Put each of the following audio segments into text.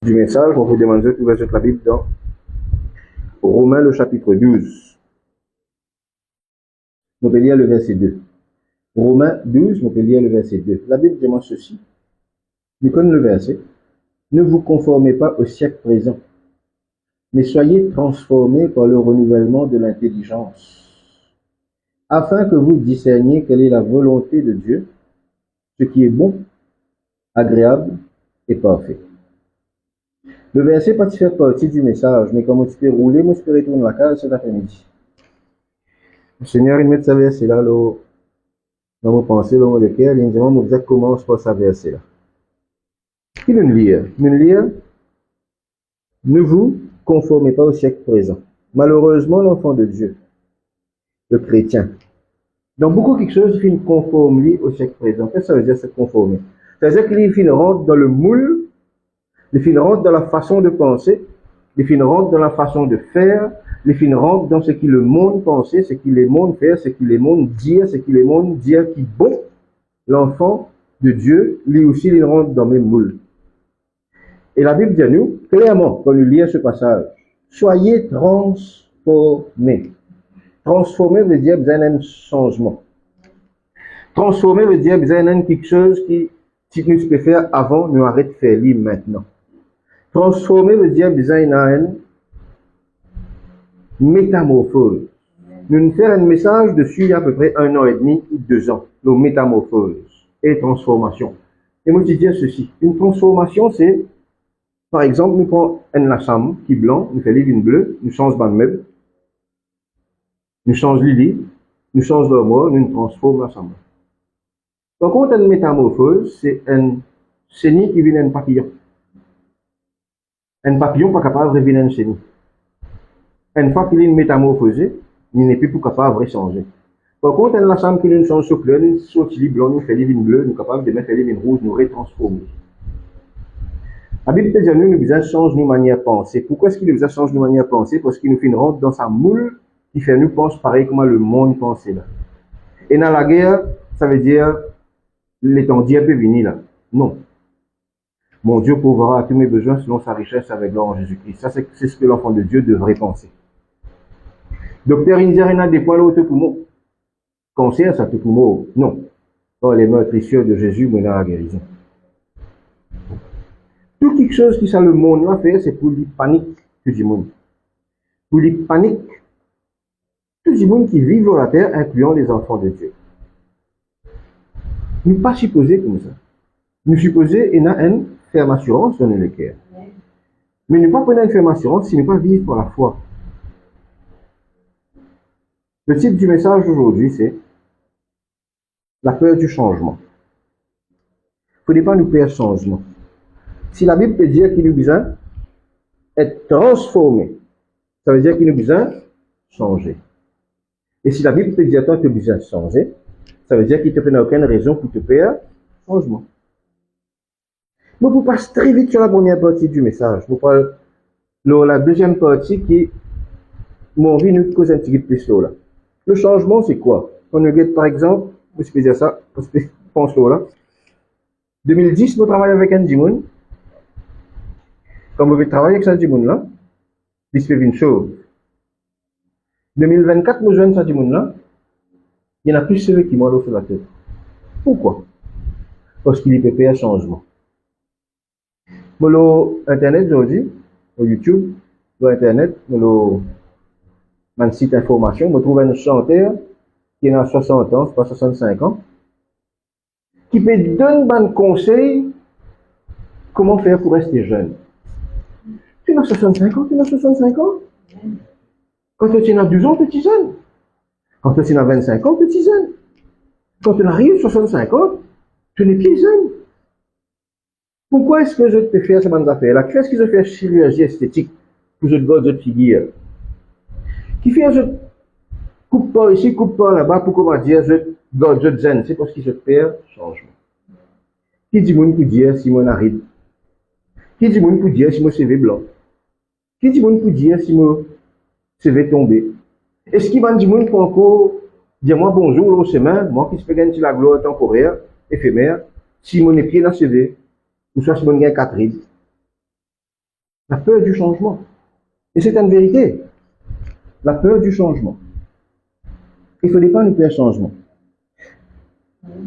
Du message, on vous demande de trouver la Bible dans Romains le chapitre 12. Nous pouvons lire le verset 2. Romains 12, nous pouvons lire le verset 2. La Bible demande ceci. Nous connaissons le verset. Ne vous conformez pas au siècle présent, mais soyez transformés par le renouvellement de l'intelligence, afin que vous discerniez quelle est la volonté de Dieu, ce qui est bon, agréable et parfait. Le verset pas faire partie du message, mais comme tu peux rouler, moi je peux retourner la case cet après-midi. Le Seigneur, il met ce verset là, dans vos pensées, dans le cœur, il dit, vous commence par ce verset là. Qui nous lire? Nous lire, ne vous conformez pas au siècle présent. Malheureusement, l'enfant de Dieu, le chrétien, dans beaucoup quelque chose, il conforme au siècle présent. Qu'est-ce que ça veut dire se conformer? Ça veut dire qu'il rentre dans le moule, il rentre dans la façon de penser, il rentre dans la façon de faire, il rentre dans ce que le monde pensait, ce que le monde fait, ce que le monde dit, ce que le monde dit qui bon. L'enfant de Dieu, lui aussi, il rentre dans mes moules. Et la Bible dit à nous, clairement, quand nous lisons ce passage, soyez transformés. Transformer veut dire qu'il y a un changement. Transformer veut dire qu'il y a quelque chose qui, si nous pouvons faire avant, nous arrêtons de faire lui maintenant. Transformer veut dire qu'il y a une métamorphose. Nous nous faisons un message dessus il y a à peu près 1 an et demi ou 2 ans. Nos métamorphoses et transformation. Et moi je dis ceci. Une transformation c'est, par exemple, nous prenons un lassam qui est blanc, nous faisons une bleue, nous changeons de meuble, nous changeons l'île, nous changeons l'armoire, nous transformons l'ensemble. Par contre, une métamorphose, c'est un chenille qui vient d'un papillon. Un papillon pas capable de devenir un chenille. Une fois qu'il est métamorphosé, il n'est plus capable de changer. Par contre, un ensemble qui nous change sur couleur, nous sortit blanc, nous fait une bleue, nous capable de mettre une rouge, nous retransformer. La Bible dit nous besoin de changer nos manières de penser. Pourquoi est-ce qu'il nous besoin de changer nos manières de penser? Parce qu'il nous fait une rentre dans sa moule qui fait nous penser pareil comme le monde pensait là. Et dans la guerre, ça veut dire l'étendue peut venir là. Non. Mon Dieu pourvoira à tous mes besoins selon sa richesse avec l'or en Jésus-Christ. Ça, c'est ce que l'enfant de Dieu devrait penser. Docteur Indien n'a des points là au poumon. Cancer, ça tout poumon. Non. Dans les meurtrissures de Jésus, mais dans la guérison. Tout quelque chose qui ça le monde va faire, c'est pour les paniques que du monde. Pour les paniques tout le monde qui vit sur la terre, incluant les enfants de Dieu. Nous ne sommes pas supposés comme ça. Nous supposés et a une ferme assurance dans le cœur. Mais nous ne pas prendre une ferme assurance si nous ne pas vivre pour la foi. Le titre du message d'aujourd'hui, c'est la peur du changement. Il ne faut pas nous peur du changement. Si la Bible peut dire qu'il nous besoin d'être transformé, ça veut dire qu'il nous besoin changer. Et si la Bible peut dire que tu as besoin de changer, ça veut dire qu'il ne te fait aucune raison pour te faire changement. Mais pour passer très vite sur la première partie du message, pour parler de la deuxième partie qui m'a envie de nous causer un petit peu plus là. Le changement, c'est quoi? Quand on regarde par exemple, je peux dire ça, je pense là. 2010, nous travaillons avec un Dimoun. Quand vous travaillez avec ce Dimoun là, il se fait une chose. 2024, nous jouons ce Dimoun là, il y en a plus ceux qui m'ont sur la tête. Pourquoi? Parce qu'il peut faire un changement. Sur Internet aujourd'hui, sur YouTube, sur Internet, sur un site d'information, on trouve un chanteur qui a 60 ans, c'est pas 65 ans, qui peut donner un conseil comment faire pour rester jeune. Tu as 65 ans, tu as 65 ans. Quand tu as 12 ans, tu es jeune. Quand tu as 25 ans, tu es jeune. Quand tu arrives à 65 ans, tu n'es plus jeune. Pourquoi est-ce que je te fais ces bonnes affaires-là? Qu'est-ce que je fais chirurgie esthétique pour que je te garde votre figure? Qui fait je coupe pas ici, coupe pas là-bas pour comment dire je garde votre zen? C'est parce que je perds changement. Qui dit moun pour dire si mon arrive? Qui dit moun pour dire si mon CV blanc? Qui dit moun pour dire si mon CV tombé? Est-ce qu'il va dire moun pour encore dire moi bonjour au chemin, moi qui se fait gagner la gloire temporaire, éphémère, si mon pied dans le CV? Ou soit si on gagne 4 rides. La peur du changement. Et c'est une vérité. La peur du changement. Il ne faut pas nous peur changement.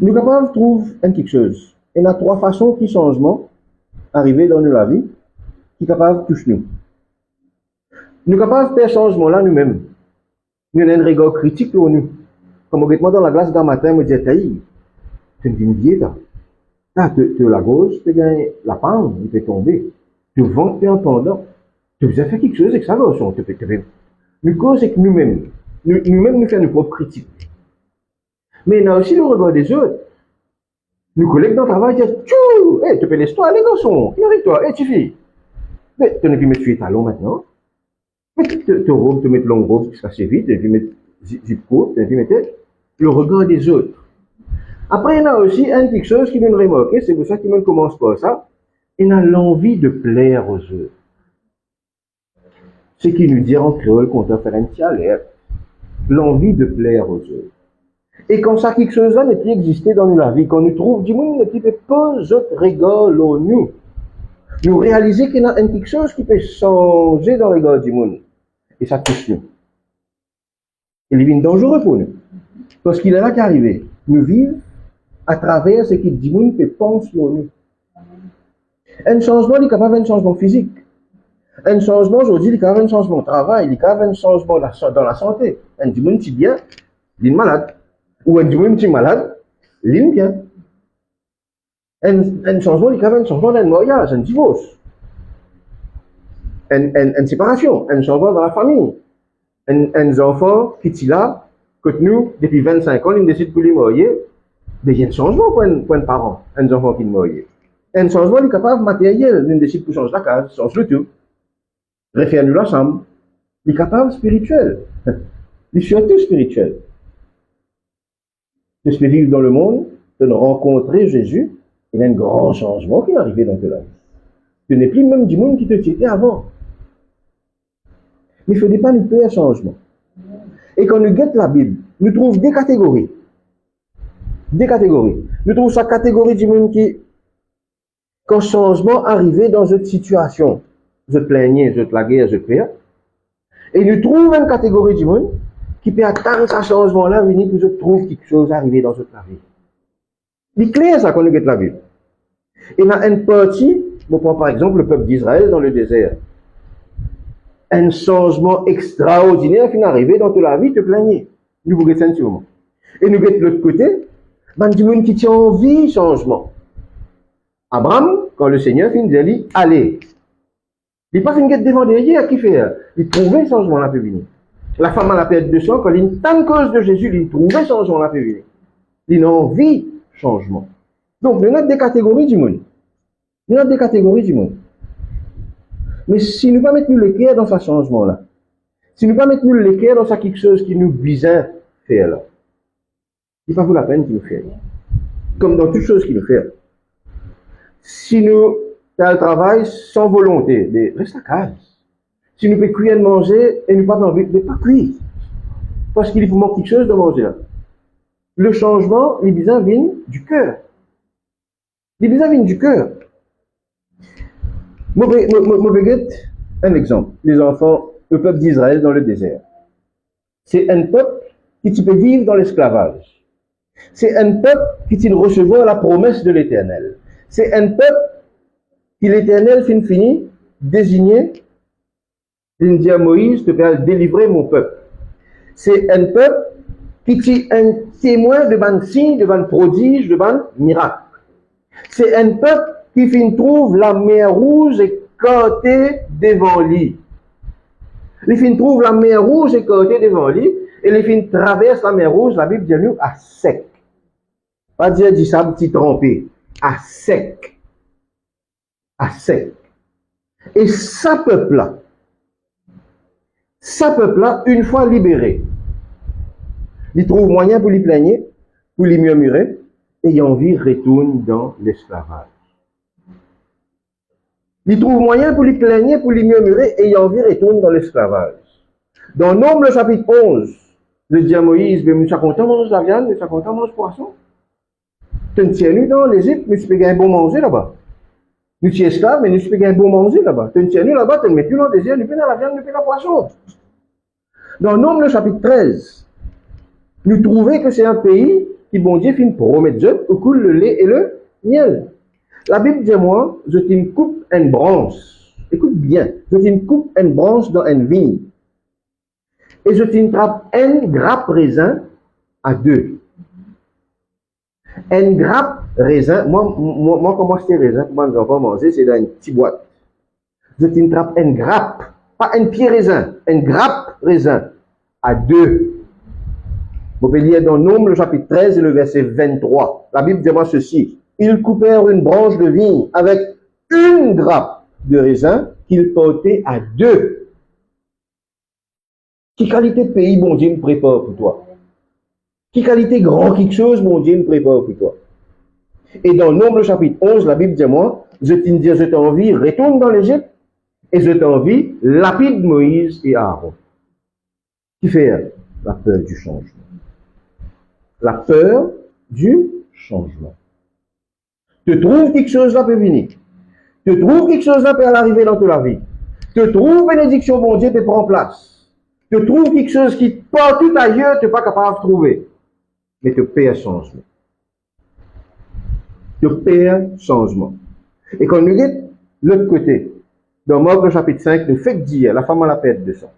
Nous capables de trouver quelque chose. Il y a trois façons qui changement arriver dans la vie qui capable de toucher nous. Nous capables de faire changement là nous-mêmes. Nous avons un regard critique pour nous. Comme moi dans la glace d'un matin, me dit taï, tu me dis une diète. Ah, tu la gauche, tu gagnes la panne, il peut tomber. Tu ventes, tu es entendant. Tu as fait quelque chose avec ça, gauche, tu peux. Nous cause avec nous-mêmes. Nous-mêmes, nous faisons nos propres critiques. Mais il y a aussi le regard des autres. Nos collègues dans le travail disent, tchou, tu peux laisser toi, les garçons, viens avec toi, tu fais. Mais tu n'as plus mettre tes talons maintenant. Mais tu robe, tu mets longue robe, parce que c'est vite, tu mets zip court, tu mets le regard des autres. Après, il y a aussi quelque chose qui nous remarque, c'est pour ça qu'il ne commence pas ça. Il a l'envie de plaire aux autres. Ce qui nous dit en créole qu'on doit faire un tialet. L'envie de plaire aux autres. Et quand ça, quelque chose là n'est plus existé dans la vie, quand nous trouvons du monde, ne peut pas autres rigolo nous. Nous réaliser qu'il y a quelque chose qui peut changer dans le regard du monde. Et ça touche nous. Il est dangereux pour nous. Parce qu'il est là qu'arriver. Nous vivons à travers ce que du monde peut penser sur nous. Un changement, il est capable d'un changement physique. Un changement aujourd'hui, il est capable d'un changement au travail, il est capable d'un changement dans la santé. Un du monde qui bien, il est malade. Ou un du monde qui est malade, il est bien. Un changement, il est capable d'un changement d'un mariage, un divorce. Une séparation, un changement dans la famille. Un enfant qui est là, que nous, depuis 25 ans, il décide pour les marier. Mais il y a un changement pour un parent, un enfant qui est marié. Un changement, il est capable matériel, il décide pour changer la case, change le tout. Refaire nous la chambre. Il est capable spirituel. Il est surtout spirituel. De se vivre dans le monde, de rencontrer Jésus, il y a un grand changement qui est arrivé dans ta vie. Ce n'est plus même du monde qui te citait avant. Mais il ne faut pas nous faire un changement. Et quand nous guettons la Bible, nous trouvons des catégories. Des catégories. Nous trouvons sa catégorie du monde qui, quand changement arrivait dans une situation, je te plaignais, je te la guerre, je te prie. Et nous trouvons une catégorie du monde qui peut attendre ce changement-là, venir pour que je trouve quelque chose arriver dans notre vie. C'est clair ça quand nous guettons la Bible. Il y a une partie, on prend par exemple le peuple d'Israël dans le désert. Un changement extraordinaire qui est arrivé dans toute la vie, te plaignez. Nous vous guettons un moment. Et nous guettons de l'autre côté, ben, du monde qui tient envie changement. Abraham, quand le Seigneur finit de dire, allez. Il n'est pas une guette devant derrière qui fait. Il trouvait changement là peut venir. La femme à la perte de sang, quand il est en cause de Jésus, il trouvait changement là peut venir. Il a envie changement. Donc, nous avons des catégories du monde. Nous avons des catégories du monde. Mais si nous ne pas mettre nous l'équerre dans ce changement-là, si nous ne pas mettre nous l'équerre dans ça quelque chose qui nous bizarre faire là, il pas vaut la peine qu'il nous fait. Comme dans toute chose qu'il nous fait. Si nous avons le travail sans volonté, mais reste à casa. Si nous pouvons cuire et manger et nous pas envie, mais pas cuire. Parce qu'il faut manquer quelque chose de manger là. Le changement, les bizarres viennent du cœur. Les bizarres viennent du cœur. Moi, un exemple. Les enfants, le peuple d'Israël dans le désert. C'est un peuple qui peut vivre dans l'esclavage. C'est un peuple qui peut recevoir la promesse de l'Éternel. C'est un peuple qui l'Éternel finit désigné. Il dit à Moïse, tu peux délivrer mon peuple. C'est un peuple qui est un témoin devant signe, devant prodige, devant miracle. C'est un peuple qui trouve la mer rouge écartée devant lui. Il trouve la mer rouge écartée devant lui, et il traverse la mer rouge, la Bible dit nous, à sec. Pas dire du sable petit trempé, à sec. À sec. Et ce peuple-là, une fois libéré, il trouve moyen pour lui plaigner, pour lui murmurer, et envie retourne dans l'esclavage. Il trouve moyen pour lui plaigner, pour lui murmurer, et envie retourne dans l'esclavage. Dans Nombre chapitre 11, le dit à Moïse, mais nous sommes contents de manger la viande, nous sommes contents de manger le poisson. Tu ne tiens nous dans l'Égypte, mais tu peux gagner bon manger là-bas. Nous sommes esclaves, mais nous sommes un bon manger là-bas. Tu nous là-bas, tu ne mets plus dans le désert, nous prenons la viande, nous prenons la poisson. Dans Nombre, le chapitre 13, nous trouvons que c'est un pays qui, bon Dieu, finit promettre Dieu, où coule le lait et le miel. La Bible dit moi, je te coupe une branche. Écoute bien, je te coupe une branche dans une vigne. Et je te trappe un grappe raisin à deux. Un grappe raisin, moi comment c'est raisin, comment nous enfants manger, c'est dans une petite boîte. Je te trappe un grappe, pas un pied raisin, un grappe raisin à deux. Vous pouvez lire dans Nombre, le chapitre 13 et le verset 23. La Bible dit moi ceci. Ils coupèrent une branche de vigne avec une grappe de raisin qu'ils portaient à deux. Quelle qualité de pays, bon Dieu, me prépare pour toi? Quelle qualité grand quelque chose, mon Dieu, me prépare pour toi? Et dans Nombre chapitre 11, la Bible dit moi, je t'envie, retourne dans l'Égypte, et je t'envie, lapide Moïse et Aaron. Qui fait la peur du changement? La peur du changement. Tu trouves quelque chose là peut venir. Tu trouves quelque chose là peut arriver dans ta vie. Tu trouves bénédiction, bon Dieu, peut prendre place. Tu trouves quelque chose qui partout ailleurs, tu n'es pas capable de trouver. Mais tu perds changement. Tu perds changement. Et quand nous regardons l'autre côté, dans Marc le chapitre 5, nous fait dire, la femme à la perte de sang.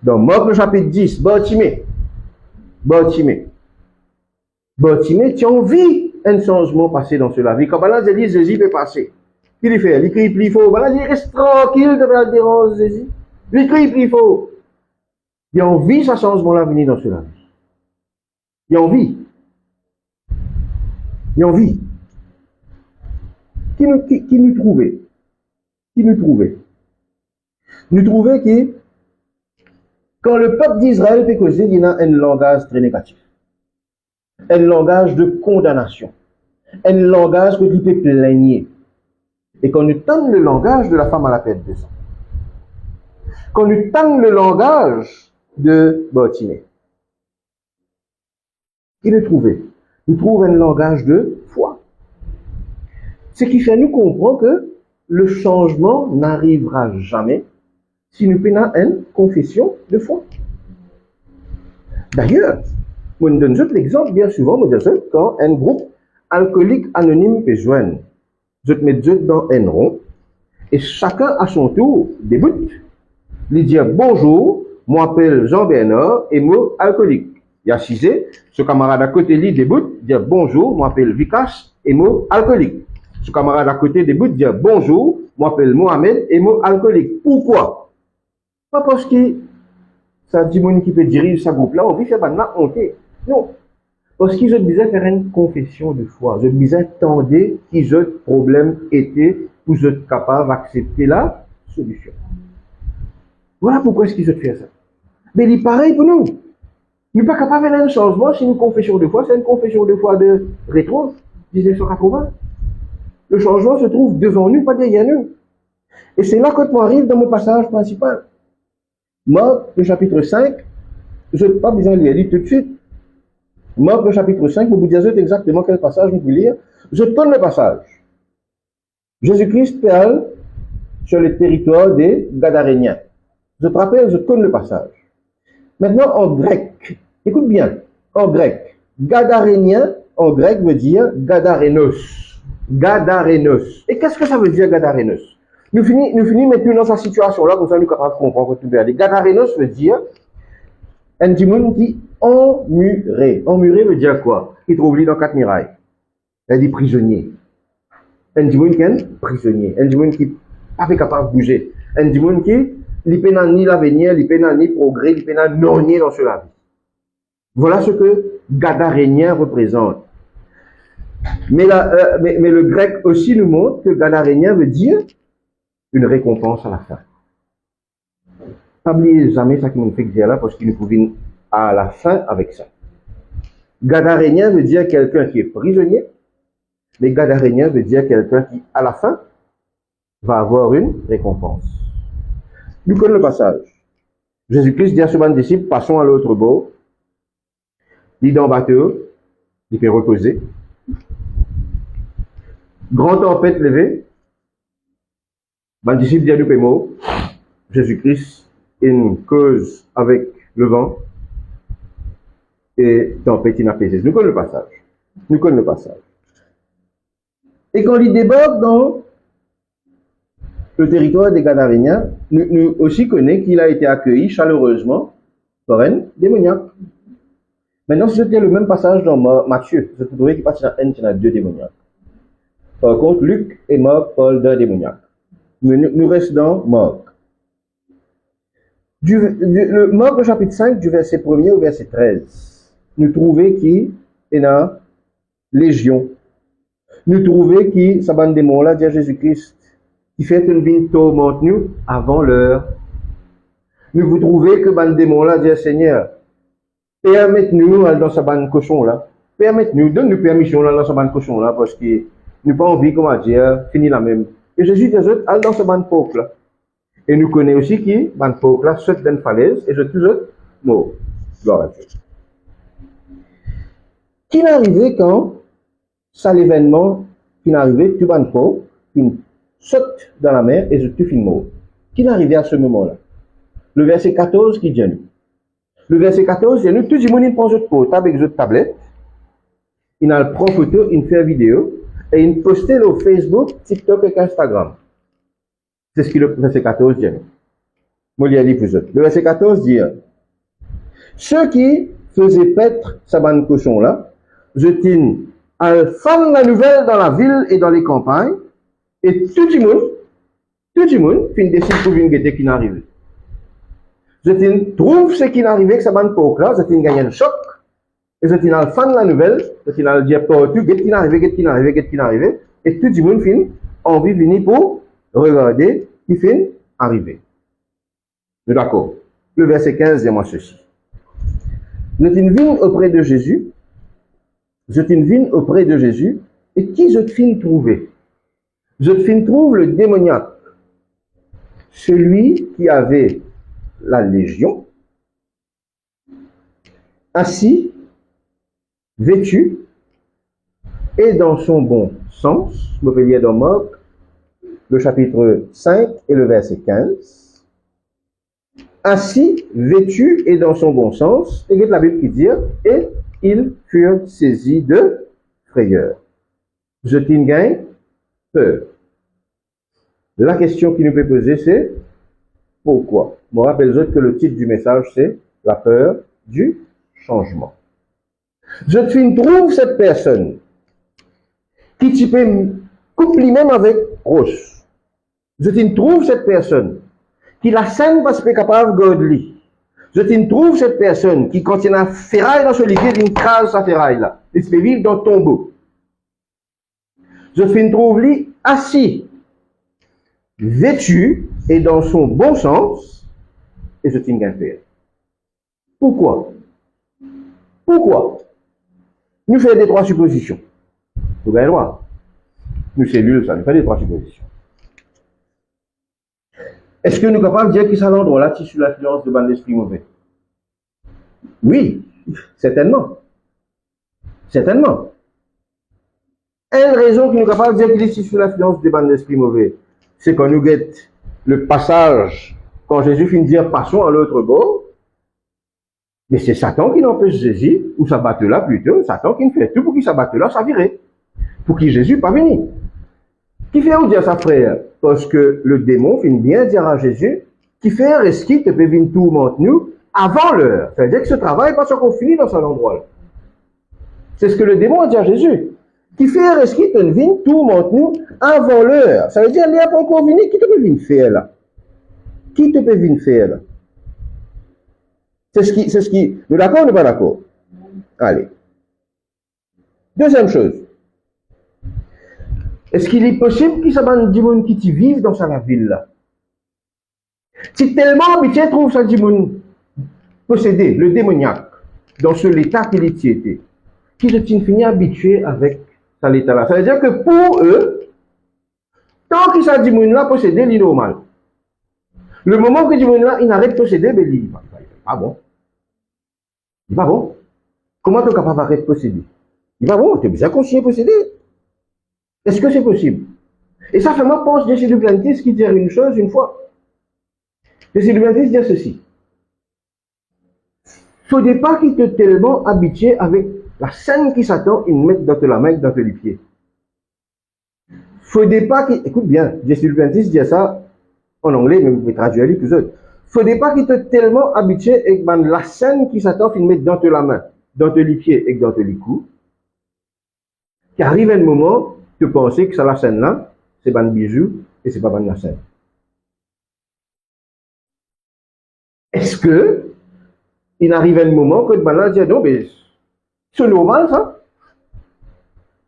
Dans Marc le chapitre 10, Bartimée, tu as envie un changement passé dans cela vie. Quand balance dit Jésus peut passer. Qu'il fait? Il crie plus fort. Balance dit reste tranquille de la dérange Jésus. Il crie plus fort. Il a envie ce changement-là venir dans cela vie. Il a envie. Il a envie. Qui nous trouvait? Qui nous trouvait? Nous trouvait que quand le peuple d'Israël peut causer, il y a un langage très négatif. Un langage de condamnation. Un langage que tu peux plaigner. Et quand nous tendons le langage de la femme à la perte de sang. Quand nous tendons le langage de Bartimée. Il est trouvé. Nous trouvons un langage de foi. Ce qui fait nous comprendre que le changement n'arrivera jamais si nous faisons une confession de foi. D'ailleurs, je donne l'exemple bien souvent, je dis quand un groupe alcoolique anonyme peut joindre, je te mets dans un rond et chacun à son tour débute. Il dit bonjour, moi m'appelle Jean-Bernard et moi alcoolique. Il y a Cisé, ce camarade à côté lui débute, dit bonjour, moi m'appelle Vikash et moi alcoolique. Ce camarade à côté débute, dit bonjour, moi m'appelle Mohamed et moi alcoolique. Pourquoi? Pas parce que ça dit mon qui peut diriger ce groupe-là, on vit faire maintenant honter. Non. Parce que je disais faire une confession de foi. Je disais tendre qui ce problème était pour être capable d'accepter la solution. Voilà pourquoi est-ce qu'ils se fait ça. Mais il est pareil pour nous. Nous ne sommes pas capables de faire un changement si nous confession de foi. C'est une confession de foi de rétro, 1980. Le changement se trouve devant nous, pas derrière nous. Et c'est là que moi arrive dans mon passage principal. Marc, le chapitre 5, je n'ai pas besoin de lire tout de suite. Marc, le chapitre 5, vous dire exactement quel passage vous pouvez lire. Je tourne le passage. Jésus-Christ parle sur le territoire des Gadaréniens. Je te rappelle, je tourne le passage. Maintenant, en grec, écoute bien, en grec, Gadarénien, en grec, veut dire Gadarénos. Gadarénos. Et qu'est-ce que ça veut dire Gadarénos? Nous finissons maintenant dans sa situation là, comme ça nous sommes capables de comprendre tout bien. Gadarénos veut dire un petit monde qui emmuré. Emmuré veut dire quoi? Qui trouve dans 4 murailles. Elle dit prisonnier. Un petit monde qui est prisonnier. Un petit monde qui n'est pas capable de bouger. Un petit monde qui n'est pas ni l'avenir, il n'est pas ni progrès, il n'est pas non dans cela vie. Voilà ce que Gadarénien représente. Mais le grec aussi nous montre que Gadarénien veut dire une récompense à la fin. N'oubliez jamais ça qui nous fait dire là, parce qu'il nous faut venir à la fin avec ça. Gadarénien veut dire quelqu'un qui est prisonnier, mais Gadarénien veut dire quelqu'un qui, à la fin, va avoir une récompense. Nous connaissons le passage. Jésus-Christ dit à ses disciples, passons à l'autre bord. Il est dans le bateau, il fait reposer. Grande tempête levée, Ben, disciple dit à nous, Jésus-Christ, une cause avec le vent et tempête inapaisée. Nous connaissons le passage. Nous connaissons le passage. Et quand il déborde dans le territoire des Gadaréniens, nous aussi connaissons qu'il a été accueilli chaleureusement par un démoniaque. Maintenant, si c'était le même passage dans Matthieu, je trouverais qu'il passe dans un, il y en a deux démoniaques. Par contre, Luc et Marc parlent d'un démoniaque. Nous restons dans Marc. Le Marc, au chapitre 5, du verset 1er au verset 13, nous trouvons qui est dans Légion. Nous trouvons qui, sa bande démon là, dit à Jésus-Christ, qui fait une vie tourmente nous avant l'heure. Nous vous trouvez que bande démon là, dit Seigneur, permettez-nous dans sa bande cochon là. Permettez-nous, donne-nous permission là dans sa bande cochon là, parce que nous pas envie, comment dire, finir la même. Et Jésus dit aux autres, allez dans ce bande pauque là. Et nous connaissons aussi qui, bande pauque là, saute dans une falaise, et je tous autres morts. Gloire à Dieu. Qui est arrivé quand, ça l'événement, qui est arrivé, tu bande pauque, qui saute dans la mer, et je te filme mort. Qui est arrivé à ce moment-là? Le verset 14 qui dit nous. Le verset 14, il nous, tout le monde, il prend votre portable avec votre tablette, il a le prend photo, il fait vidéo, et il poste sur Facebook, TikTok et Instagram. C'est ce que le verset 14 dit. Moi, il a dit plus autres. Le verset 14 dit, ceux qui faisaient paître sa bande cochon là, jetent à fan la nouvelle dans la ville et dans les campagnes, et tout le monde, fin décide pour une guette qui n'arrive. Je trouve ce qui n'arrive avec sa bande pauque là, je gagne un choc, et je al fan la nouvelle, je al dire partout, qu'est-ce qui n'arrive, et tout le monde fin envie de venir pour regarder qui fin arriver. D'accord. Le verset 15 dit moi ceci. Je viens auprès de Jésus, et qui je fin trouver? Je fin trouve le démoniaque, celui qui avait la légion, assis, vêtu, et dans son bon sens, je peux lire dans Marc, le chapitre 5 et le verset 15, assis, vêtu, et dans son bon sens, et la Bible qui dit, et ils furent saisis de frayeur. Je t'en gagne peur. La question qui nous peut poser, c'est pourquoi? Je me rappelle que le titre du message, c'est la peur du changement. Je trouve cette personne qui tu peux coupler même avec Roche. Je trouve cette personne qui la scène parce qu'elle est capable de garder. Je trouve cette personne qui contient un ferraille dans ce lit, d'une crase sa ferraille là. Il se vivre dans le tombeau. Je trouve lui assis, vêtu et dans son bon sens, et je tiens qu'à faire. Pourquoi? Nous faisons des trois suppositions. Vous avez le droit. Nous cellules, ça nous fait des trois suppositions. Est-ce que nous sommes capables de dire que ça l'endroit là, sous l'influence de bande d'esprit mauvais? Oui, certainement. Certainement. Une raison que nous sommes capables de dire qu'il est sous l'influence des bandes d'esprit mauvais, c'est quand nous guette le passage, quand Jésus finit de dire passons à l'autre bord, mais c'est Satan qui n'empêche Jésus, ou ça batte là plutôt, Satan qui ne fait tout pour qu'il s'abatte là, ça virait. Pour qu'il Jésus pas venir. Qui fait où dire ça, frère? Parce que le démon finit bien dire à Jésus, qui fait un rescue te peut venir tourmente nous avant l'heure. Ça veut dire que ce travail n'est pas encore fini dans cet endroit-là. C'est ce que le démon a dit à Jésus. Qui fait un rescue te vient tourmente nous avant l'heure. Ça veut dire qu'il n'y a pas encore venu. Qui te peut venir faire là? Qui te peut venir faire là? C'est ce qui, nous d'accord ou nous pas d'accord? Allez. Deuxième chose. Est-ce qu'il est possible qu'il s'abandonne du monde qui vivent dans sa ville là? Si tellement habitué trouve ça du monde possédé, le démoniaque, dans ce l'état qu'il était, qui se tient fini habitué avec cet état là. Ça veut dire que pour eux, tant qu'il s'est du monde là possédé, il est normal. Le moment que du monde là, il arrête de posséder, ben il va pas bon. Il va bon. Comment tu es capable d'arrêter de posséder? Il va bon, tu es bien conscient de posséder. Est-ce que c'est possible? Et ça fait moi pense Jesse Duplantis qui dit une chose une fois. Jesse Duplantis dit ceci. Faudrait pas qu'il te tellement habitué avec la scène qui s'attend, il met dans la main, dans les pieds. Faudrait pas qu'il, écoute bien, Jesse Duplantis dit ça en anglais, mais vous pouvez traduire les plus autres. Faudrait pas qu'il te tellement habitué avec la scène qui s'attend, il met dans la main, dans les pieds et dans les coups, qu'arrive un moment, tu penses que ça la scène là, c'est ban bijou et c'est pas ban la scène. Est-ce que il arrive un moment que le dit non, mais c'est normal ça?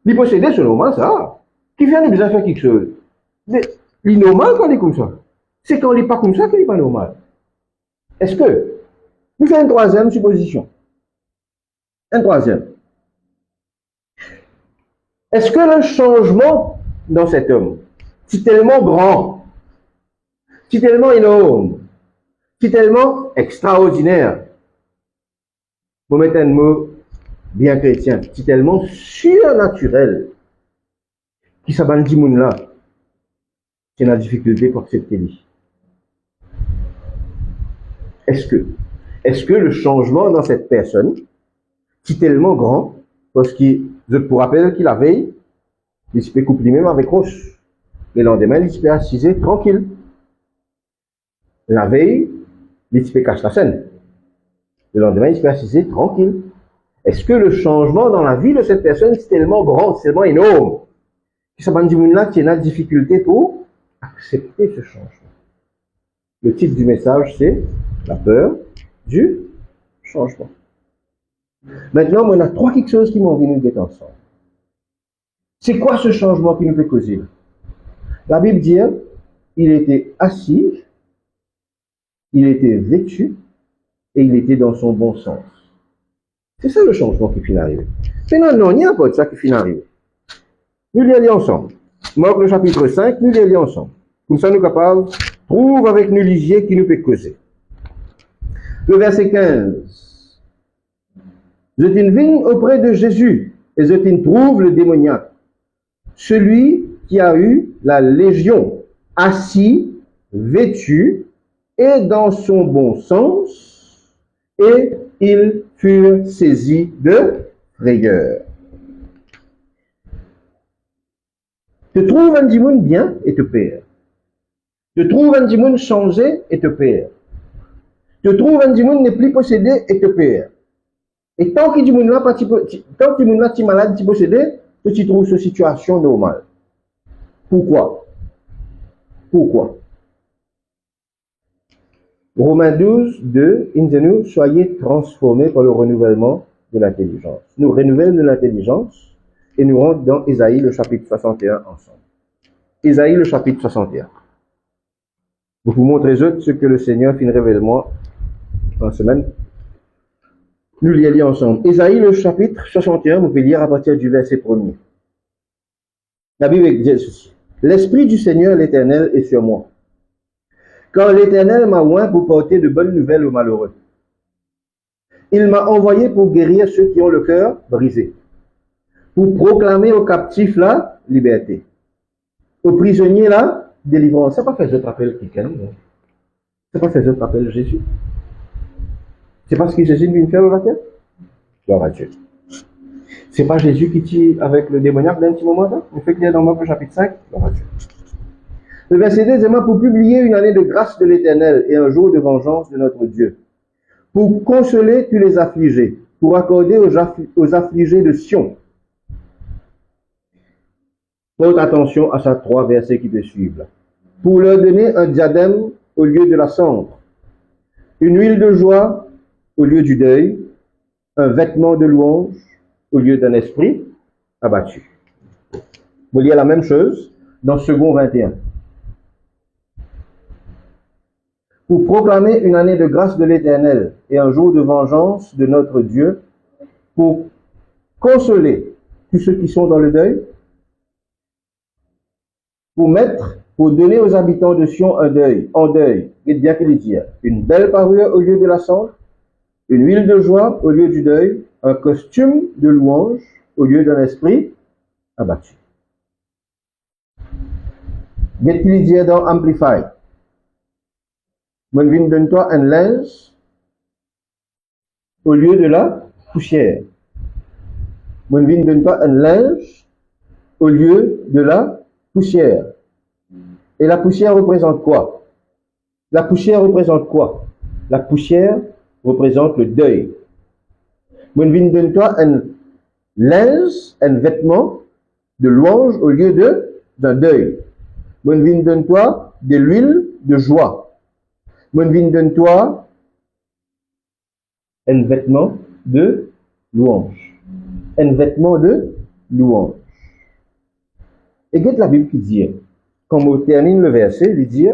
Les posséder, c'est normal ça? Qui vient de besoin faire quelque chose? C'est normal quand il est comme ça. C'est quand il n'est pas comme ça qu'il n'est pas normal. Est-ce que nous faisons une troisième supposition? Un troisième. Est-ce que le changement dans cet homme, c'est tellement grand, c'est tellement énorme, c'est tellement extraordinaire, pour mettre un mot bien chrétien, c'est tellement surnaturel, qui s'abandit moun là, c'est la difficulté pour accepter lui. Est-ce que le changement dans cette personne, c'est tellement grand, parce que je vous rappelle qu'il la veille, il se peut coupler même avec Roche. Le lendemain, il se peut assiser tranquille. La veille, il se peut cacher la scène. Le lendemain, il se peut assiser tranquille. Est-ce que le changement dans la vie de cette personne, c'est tellement grand, c'est tellement énorme, que ça va dire là qu'il y a une difficulté pour accepter ce changement? Le titre du message, c'est la peur du changement. Maintenant, on a trois quelque chose qui m'ont venu d'être ensemble. C'est quoi ce changement qui nous fait causer? La Bible dit, il était assis, il était vêtu, et il était dans son bon sens. C'est ça le changement qui finit d'arriver. Maintenant, non, il n'y a pas de ça qui finit d'arriver. Nous lisons ensemble. Marc le chapitre 5, nous lisons ensemble. Comme ça, nous sommes capables, trouve avec nous lisier qui nous fait causer. Le verset 15. Je t'invigne auprès de Jésus, et je t'in trouve le démoniaque. Celui qui a eu la légion, assis, vêtu, et dans son bon sens, et ils furent saisis de frayeur. Te trouve un dimoun bien et te perd. Te trouve un dimoun changé et te perd. Te trouve un dimoun n'est plus possédé et te perd. Et tant que dimoun là, tant que dimoun là, tu malade, tu possédé, tu trouves cette situation normale. Pourquoi? Pourquoi? Romains 12, 2, il dit nous, soyez transformés par le renouvellement de l'intelligence. Nous renouvelons de l'intelligence et nous rentrons dans Ésaïe le chapitre 61 ensemble. Ésaïe le chapitre 61. Vous vous montrez ce que le Seigneur finit révélement en semaine. Nous lisons ensemble. Ésaïe le chapitre 61, vous pouvez lire à partir du verset 1er. La Bible dit ceci. L'Esprit du Seigneur l'Éternel est sur moi. Car l'Éternel m'a oint pour porter de bonnes nouvelles aux malheureux. Il m'a envoyé pour guérir ceux qui ont le cœur brisé, pour proclamer aux captifs la liberté, aux prisonniers la délivrance. C'est pas fait autre appel quelqu'un, c'est pas fait autre appel Jésus. C'est parce que Jésus vient faire le baptême. Gloire à Dieu. C'est pas Jésus qui tue avec le démoniaque d'un petit moment, ça? Il fait qu'il est dans Marc chapitre 5. Gloire à Dieu. Le verset 2 est pour publier une année de grâce de l'Éternel et un jour de vengeance de notre Dieu, pour consoler tous les affligés, pour accorder aux affligés de Sion. Porte attention à ces trois versets qui te suivent là. Pour leur donner un diadème au lieu de la cendre, une huile de joie au lieu du deuil, un vêtement de louange au lieu d'un esprit abattu. Vous lisez la même chose dans Second 21. Pour proclamer une année de grâce de l'Éternel et un jour de vengeance de notre Dieu, pour consoler tous ceux qui sont dans le deuil, pour donner aux habitants de Sion un deuil, en deuil, et bien qu'il dit, une belle parure au lieu de la cendre, une huile de joie au lieu du deuil, un costume de louange au lieu d'un esprit abattu. Get qu'il dit dans Amplify. Moi, je donne-toi un linge au lieu de la poussière. Moi, je donne-toi un linge au lieu de la poussière. Et la poussière représente quoi? La poussière représente quoi? La poussière représente le deuil. Moi, je donne-toi un linge, un vêtement de louange au lieu d'un deuil. Moi, je donne-toi de l'huile de joie. Moi, je donne-toi un vêtement de louange. Un vêtement de louange. Et regarde la Bible qui dit, quand on termine le verset, il dit,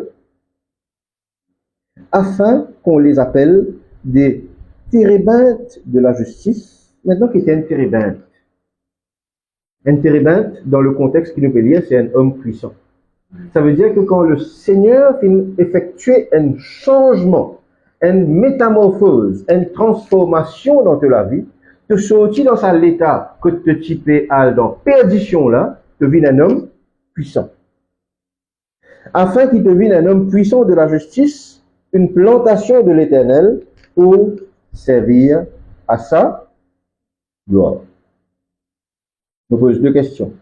afin qu'on les appelle des térébintes de la justice. Maintenant, qu'est-ce qu'un térébinte? Un térébinte, dans le contexte qu'il nous peut lire, c'est un homme puissant. Ça veut dire que quand le Seigneur effectue un changement, une métamorphose, une transformation dans ta vie, te sortir dans cet état que te typé dans perdition là, te devine un homme puissant. Afin qu'il devienne un homme puissant de la justice, une plantation de l'Éternel pour servir à sa gloire. Je me pose deux questions.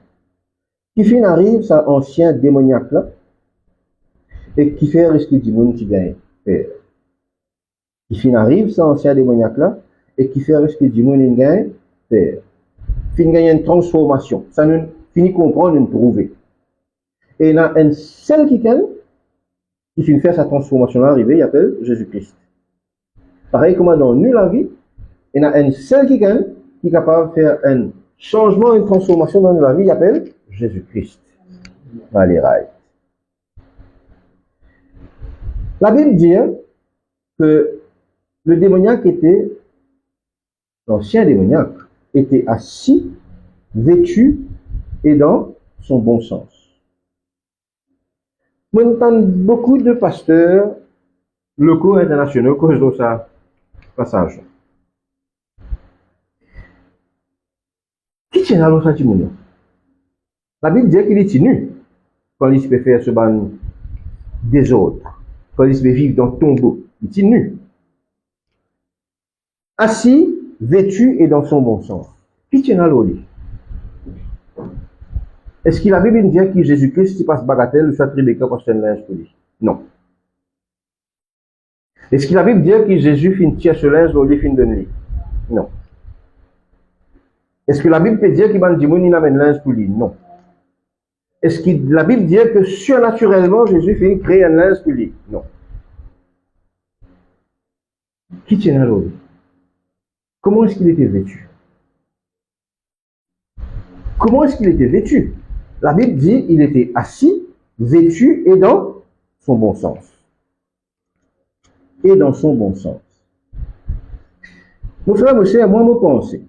Qui fin arrive, ça ancien démoniaque là, et qui fait risque du monde qui gagne faire. Qui fin arrive, ça ancien démoniaque là, et qui fait risque du monde qui gagne faire. Fin gagne une transformation. Ça nous finit comprendre, nous trouver. Et il y a un seul qui finit faire sa transformation là, arrivé, il appelle Jésus-Christ. Pareil comme dans nous la vie, il y a un seul qui est capable de faire un changement, une transformation dans la vie, il appelle Jésus-Christ. Allez, right. La Bible dit que le démoniaque l'ancien démoniaque, était assis, vêtu et dans son bon sens. Moi, j'entends beaucoup de pasteurs locaux et internationaux cause de ça passage. Qui tient à l'autre sentiment? La Bible dit qu'il est nu quand il peut faire ce ban des autres, quand il peut vivre dans le tombeau. Il est nu. Assis, vêtu et dans son bon sens. Qui tient à l'autre? Est-ce que la Bible dit que Jésus-Christ, qui passe bagatelle, ou soit Rebecca parce que c'est un linge pour lui? Non. Est-ce que la Bible dit que Jésus finit tirer ce linge au lit fin de nuit? Non. Est-ce que la Bible peut dire qu'il va dire qu'il amène linge pour lui? Non. Est-ce que la Bible dit que surnaturellement Jésus finit créer un linge pour lui? Non. Qui tient à l'autre? Comment est-ce qu'il était vêtu? Comment est-ce qu'il était vêtu? La Bible dit qu'il était assis, vêtu et dans son bon sens. Et dans son bon sens. Mon frère, moi, me pensais,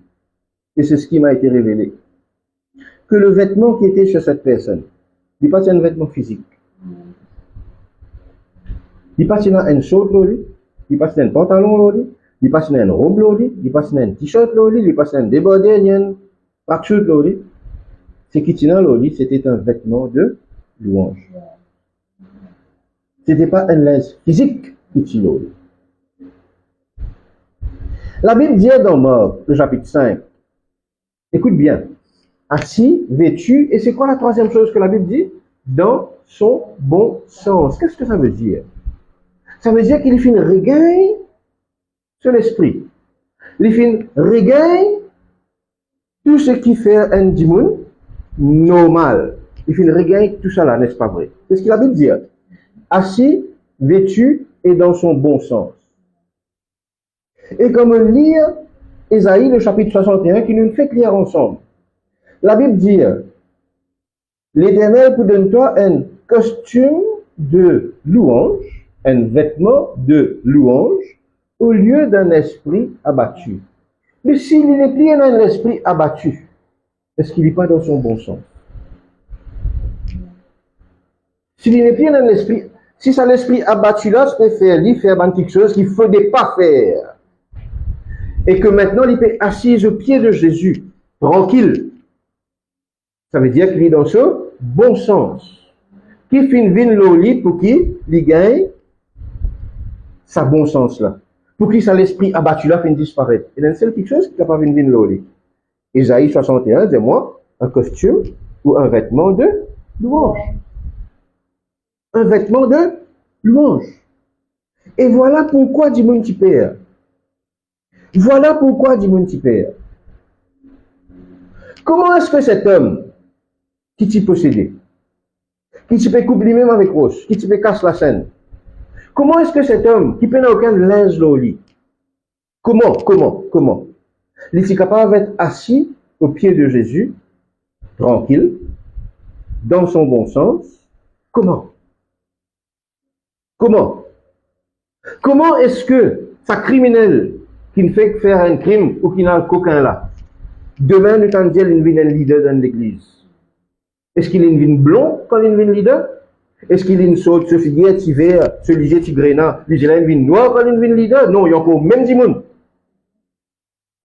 et c'est ce qui m'a été révélé, que le vêtement qui était chez cette personne, il n'est pas un vêtement physique. Il n'est pas un short, il n'est pas un pantalon, il n'est pas un robe, il n'est pas un t-shirt, il n'est pas un débordé, il n'est pas un t-shirt. Ce qui tient l'oli, c'était un vêtement de louange. Ce n'était pas un linge physique qui tient l'oli. La Bible dit dans Marc, le chapitre 5, écoute bien, assis, vêtu, et c'est quoi la troisième chose que la Bible dit? Dans son bon sens. Qu'est-ce que ça veut dire? Ça veut dire qu'il fait une regagne sur l'esprit. Il fait une regagne tout ce qui fait un démon normal. Il fait une regagne tout ça là, n'est-ce pas vrai? C'est ce que la Bible dit. Assis, vêtu et dans son bon sens. Et comme lire Ésaïe, le chapitre 61, qui nous fait lire ensemble. La Bible dit, l'Éternel vous donne toi un costume de louange, un vêtement de louange, au lieu d'un esprit abattu. Mais s'il n'est plus un esprit abattu, est-ce qu'il n'est pas dans son bon sens? S'il n'est plus un esprit, si c'est un esprit abattu là, c'est faire quelque chose qu'il ne faudrait pas faire. Et que maintenant, il est assis au pied de Jésus, tranquille. Ça veut dire qu'il est dans ce bon sens. qui fin vin loli pour qui il gagne sa bon sens là. Pour qui ça l'esprit abattu là fin disparaître. Et c'est quelque chose qui est capable de venir loli. Isaïe 61, dis-moi, un costume ou un vêtement de louange. Un vêtement de louange. Et voilà pourquoi dit mon petit père. Voilà pourquoi dit mon petit père. Comment est-ce que cet homme qui t'y possédé, qui t'y peut couper lui-même avec Rose, qui t'y peut casse la scène, comment est-ce que cet homme qui peut n'a aucun linge au lit, comment il est capable d'être assis au pied de Jésus, tranquille, dans son bon sens? Comment est-ce que sa criminel qui ne fait que faire un crime ou qui n'a un coquin là, demain nous t'en dit qu'il est un leader dans l'église? Est-ce qu'il est une blond quand il est un leader? Est-ce qu'il est une sorte, ce figuier, ce vert, ce liger, ce grénat, il est une noire quand il est un leader? Non, il y a encore même du monde.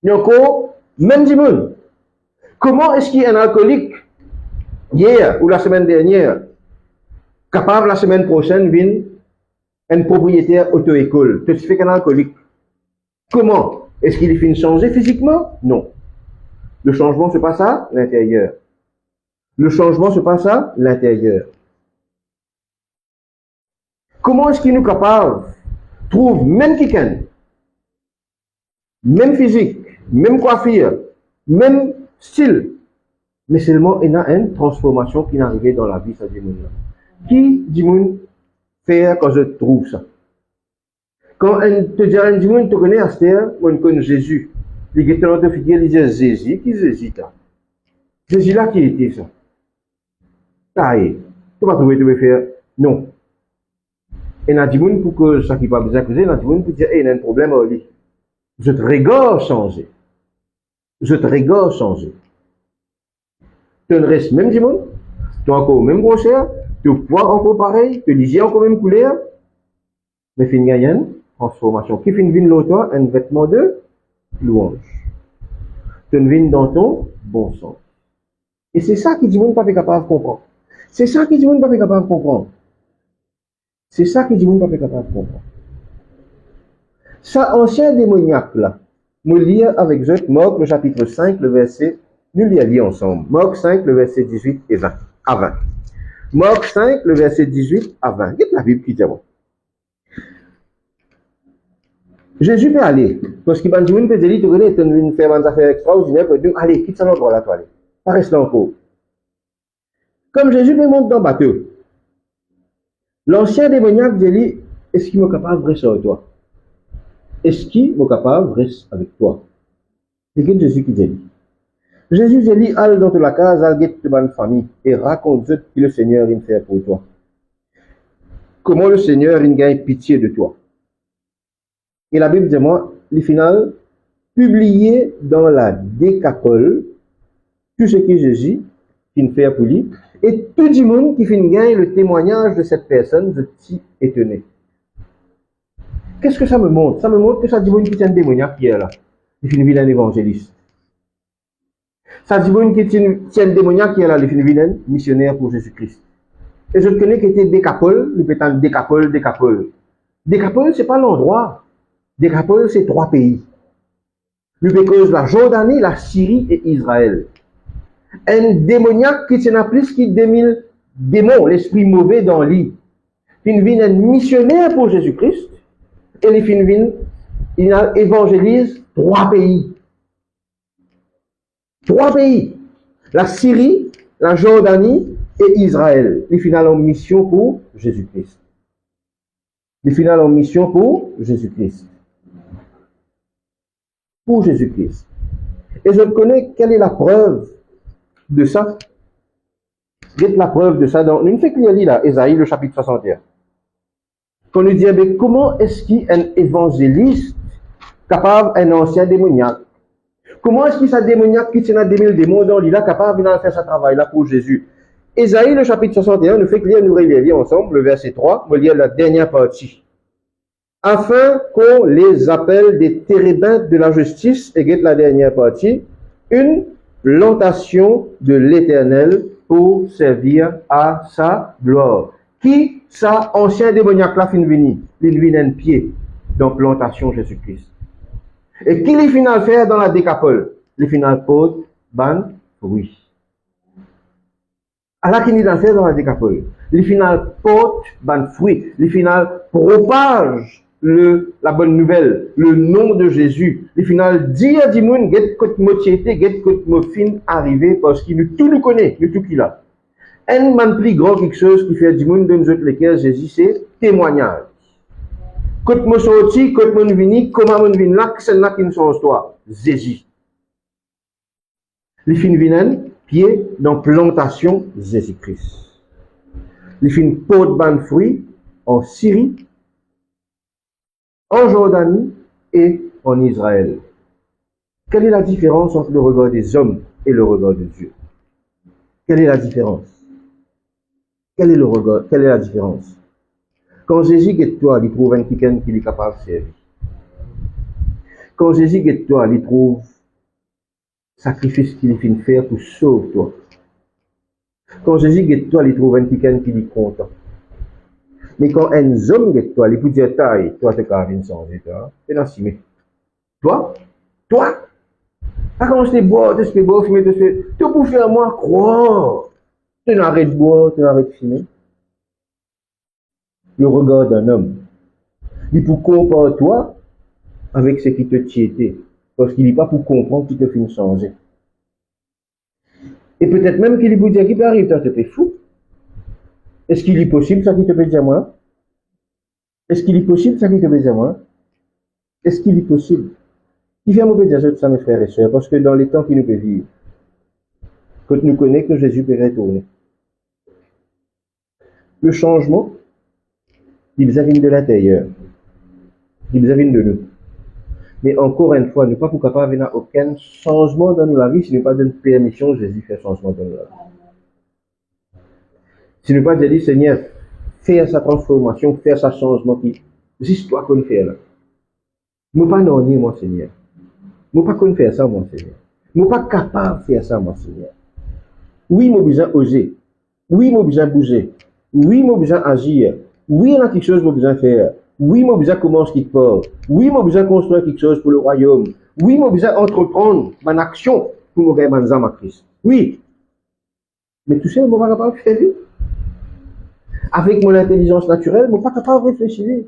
Il y a encore même du monde. Comment est-ce qu'il y a un alcoolique, hier ou la semaine dernière, capable la semaine prochaine, vient un propriétaire auto-école? Tu fais qu'un alcoolique. Comment? Est-ce qu'il est fini de changer physiquement? Non. Le changement se passe à l'intérieur. Le changement se passe à l'intérieur. Comment est-ce qu'il nous capable trouve même quelqu'un, même physique, même coiffure, même style, mais seulement il y a une transformation qui est arrivée dans la vie, ça dit moun. Qui dit moun faire quand je trouve ça? Quand on te dit un moun, tu connais Astère, on connaît Jésus. Les gens te figure, ils disent Jésus, qui Jésus là? Jésus là qui était ça? Taille. Tu vas trouver, tu vas faire non. Et il y a des gens pour que ça qui va vous accuser, il y a des gens pour dire, il y a un problème au lit. Je te régore changer. Je te régore changer. Tu ne restes même du monde, tu as encore même grosseur, tu as poids encore pareil, tu as l'hygiène encore même couleur, mais fin gagnant, transformation. Qui fin vin l'autre, un vêtement de louange. Tu ne vins dans ton bon sens. Et c'est ça qui dit monde pas capable de comprendre. C'est ça qui dit monde pas capable de comprendre. C'est ça qui dit monde pas capable de comprendre. Ça, ancien démoniaque là, nous lire avec Jacques Marc, le chapitre 5, le verset, nous lire ensemble. Marc 5, le verset 18 et 20, à 20. Marc 5, le verset 18 à 20. Qu'est-ce que la Bible qui dit? Jésus peut aller, parce qu'il va dire, tu connais, tu veux faire des affaires extraordinaires, tu dis, allez, quitte ça l'endroit là, toi, allez. Pas reste là encore. Comme Jésus peut monter dans le bateau, l'ancien démoniaque dit, est-ce qu'il est capable de rester avec toi? Est-ce qu'il est capable de rester avec toi? C'est que Jésus qui dit. Jésus dit, allez dans la case, allez de bonne famille, et raconte ce que le Seigneur il fait pour toi. Comment le Seigneur il gagne pitié de toi. Et la Bible dit, moi, les finales, publié dans la Décapole, tout ce que Jésus qui fait pour lui, et tout le monde qui finit gagne le témoignage de cette personne, je suis étonné. Qu'est-ce que ça me montre? Ça me montre que ça dit qui tient un démoniaque qui est là. Il finit un évangéliste. Ça dit qui tient un démoniaque qui est là. Il finit un missionnaire pour Jésus-Christ. Et je connais qui était Décapole, le pétant Décapole. Décapole, c'est pas l'endroit. Décapole, c'est 3 pays. Le cause la Jordanie, la Syrie et Israël. Un démoniaque qui tient plus que 2000 démons, l'esprit mauvais dans lui. Il vient un missionnaire pour Jésus-Christ. Et les Finvin, il évangélise 3 pays. 3 pays. La Syrie, la Jordanie et Israël. Les finales en mission pour Jésus-Christ. Les finales en mission pour Jésus-Christ. Pour Jésus-Christ. Et je connais quelle est la preuve de ça. Quelle est la preuve de ça dans une fait qu'il y a dit là, Ésaïe, le chapitre 61. Qu'on nous dit, mais comment est-ce qu'un évangéliste capable, un ancien démoniaque, comment est-ce qu'il est un démoniaque qui tient 2000 démons dans l'île capable de faire ce travail-là pour Jésus? Ésaïe, le chapitre 61, nous fait que nous relire ensemble, le verset 3, on va lire la dernière partie. Afin qu'on les appelle des térébins de la justice, et guette la dernière partie, une plantation de l'Éternel pour servir à sa gloire. Qui ça, ancien démoniaque là, fin vini? Il vient un pied dans plantation Jésus-Christ. Et qui les final faire dans la décapole? Les final porte, ban, oui. Alors qu'il est faire dans la décapole. Les final porte, ban, fruit. Les final propage la bonne nouvelle, le nom de Jésus. Les final dit à Dimoun, get côte motiété, get côte mofine arrivé parce qu'il nous tout nous connaît, nous tout qu'il a. Un man plus grand quelque chose qui fait du monde de nous autres lesquels Jésus c'est témoignage. Quand moi sorti, quand moi vini, comment moi vini là, c'est là qui nous sont toi, Jésus. Les fins viennent pied dans plantation Jésus-Christ. Les fins portent ban fruits en Syrie, en Jordanie et en Israël. Quelle est la différence entre le regard des hommes et le regard de Dieu? Quelle est la différence? Quel est le regard? Quelle est la différence? Quand Jésus est toi, il trouve un quelqu'un qui est capable de servir. Quand Jésus est toi, il trouve sacrifice qu'il finit faire pour sauver toi. Quand Jésus est toi, il trouve un quelqu'un qui est content. Mais quand un homme est toi, il peut dire taille, toi tu as une changer, toi, c'est dans cimé. Toi, pas quand je te bois, tu te bois, fumer, tu peux faire moi croire. Tu n'arrêtes de boire, tu n'arrêtes de fumer. Le regard d'un homme. Il peut comparer toi avec ce qui te tiété. Parce qu'il n'est pas pour comprendre qu'il te fait changer. Et peut-être même qu'il peut dire qu'il peut arriver, toi, tu te fou. Est-ce qu'il est possible, ça qui te peut dire moi? Est-ce qu'il est possible, ça qui te peut dire moi? Est-ce qu'il est possible? Il vient me dire ça, mes frères et sœurs, parce que dans les temps qui nous peut vivre, quand nous connaissons que Jésus peut retourner. Le changement, il vient de l'intérieur. Il vient de nous. Mais encore une fois, nous ne sommes pas capables d'avoir aucun changement dans la vie si nous pas donne permission Jésus fait changement dans la vie. Si nous pas dire Seigneur, faire sa transformation, faire sa changement, juste toi qu'on fait là. Nous pas non moi Seigneur. Nous pas qu'on faire ça moi Seigneur. Nous pas capable de faire ça moi Seigneur. Oui, nous besoin oser. Oui, nous besoin bouger. Oui, nous besoin agir. Oui, il y a quelque chose que nous besoin faire. Oui, nous besoin commencer quelque part. Oui, nous besoin construire quelque chose pour le royaume. Oui, nous besoin entreprendre une action pour nous gagner à Christ. Oui. Mais tout ça, nous ne sommes pas capables de faire. Avec mon intelligence naturelle, nous ne sommes pas capables de réfléchir.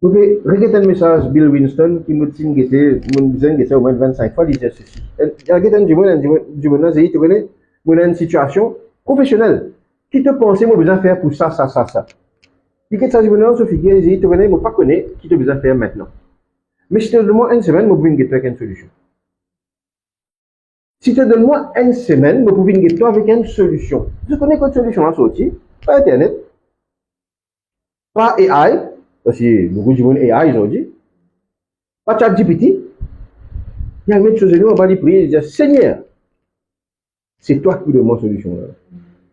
Vous pouvez regarder un message Bill Winston qui me dit que au moins 25 fois, il disait ceci. Il y a quelqu'un du monde, tu connais, une situation professionnelle. Qui te pensait, moi, besoin de faire pour ça. Il y a quelqu'un du monde, se figure, il dit, tu connais, moi, pas connais, qui te besoin de faire maintenant. Mais si tu te donnes une semaine, moi, je vais avec une solution. Si tu te donnes une semaine, moi, je vais avec une solution. Je connais quelle solution à sortir, pas Internet, pas AI, parce que beaucoup de monde AI aujourd'hui. Pas ChatGPT. Il y a une chose nous, on va lui prier et dire Seigneur, c'est toi qui donnes ma solution là.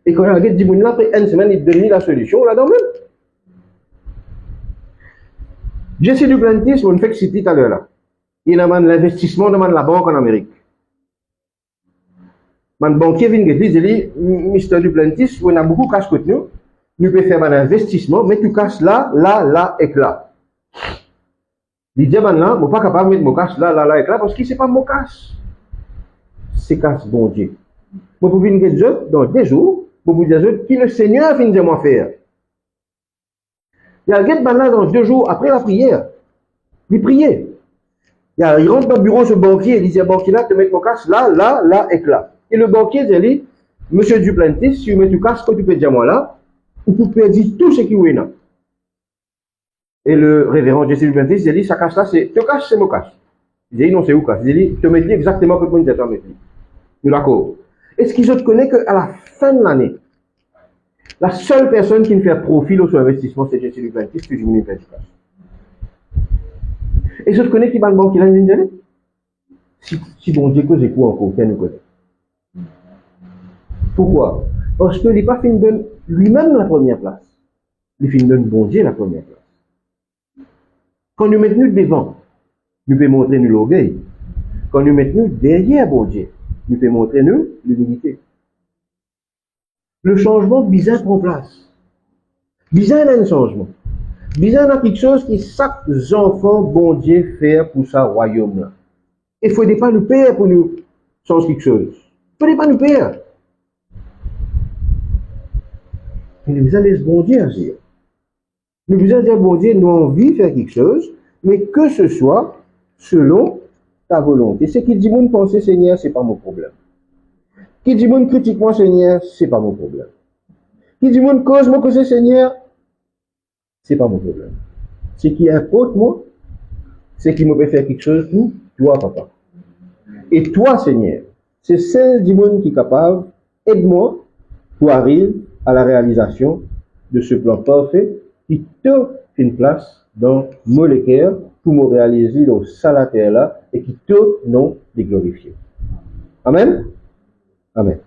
Et quand il y a des gens après une semaine, il donne la solution là-dedans même. Jesse Duplantis, on fait citer tout à l'heure là. Il y a l'investissement de la banque en Amérique. Man banquier vient de dire, Mr. Duplantis, on a beaucoup de cash côté nous. Nous pouvons faire un investissement, mais tu casses là, et là. Il dit, maintenant, je ne suis pas capable de mettre mon cash là, et là, parce que ce n'est pas mon cash. C'est cash, bon Dieu. Je peux venir dire, dans 2 jours, je peux dire, qui le Seigneur vient de moi faire. Il y a quelqu'un là, dans 2 jours, après la prière, il priait. Il rentre dans le bureau, ce banquier, il dit, banquier là, tu mets mon cash là, et là. Et le banquier dit, Monsieur Duplantis, si tu mets ton cash, que tu peux dire moi là, ou vous pouvez dire tout ce qui est là. Et le révérend Jesse Duplantis, il dit, ça cache là, c'est, te cache, c'est mon cache. Il dit, non, c'est où cache? Il dit, te mets exactement comme tu as mis. Nous d'accord. Est-ce qu'ils te connaissent qu'à la fin de l'année, la seule personne qui ne fait profit de son investissement, c'est Jesse Duplantis, que je me fais du cash. Et je te connais qui va le banque, il a une année? Si bon Dieu que j'ai quoi encore, aucun ne connaît. Pourquoi? Parce que il pas fait donne lui-même la première place. Il fait donne bon Dieu la première place. Quand nous mettons devant, nous pouvons montrer nous l'orgueil. Quand nous mettons derrière bon Dieu, nous pouvons montrer nous l'humilité. le changement, bizarre prend place. Bizarre, il y a un changement. Bizarre, il y a quelque chose qui chaque enfant, bon Dieu, fait pour sa royaume. Il ne faut pas nous payer pour nous changer quelque chose. Il ne faut pas nous payer. Mais nous allons laisser bon Dieu agir. Nous allons dire, bon Dieu, nous avons envie de faire quelque chose, mais que ce soit selon ta volonté. Ce qui dit, mon penser, Seigneur, ce n'est pas mon problème. Qui dit, mon critique, moi, Seigneur, ce n'est pas mon problème. Qui dit, mon cause, moi, cause, Seigneur, ce n'est pas mon problème. Ce qui importe, moi, c'est qu'il me peut faire quelque chose pour toi, papa. Et toi, Seigneur, c'est celle du monde qui est capable, aide-moi pour arriver à la réalisation de ce plan parfait qui te fait une place dans mon cœur pour me réaliser dans ça la terre là et qui te non déglorifié. Amen. Amen.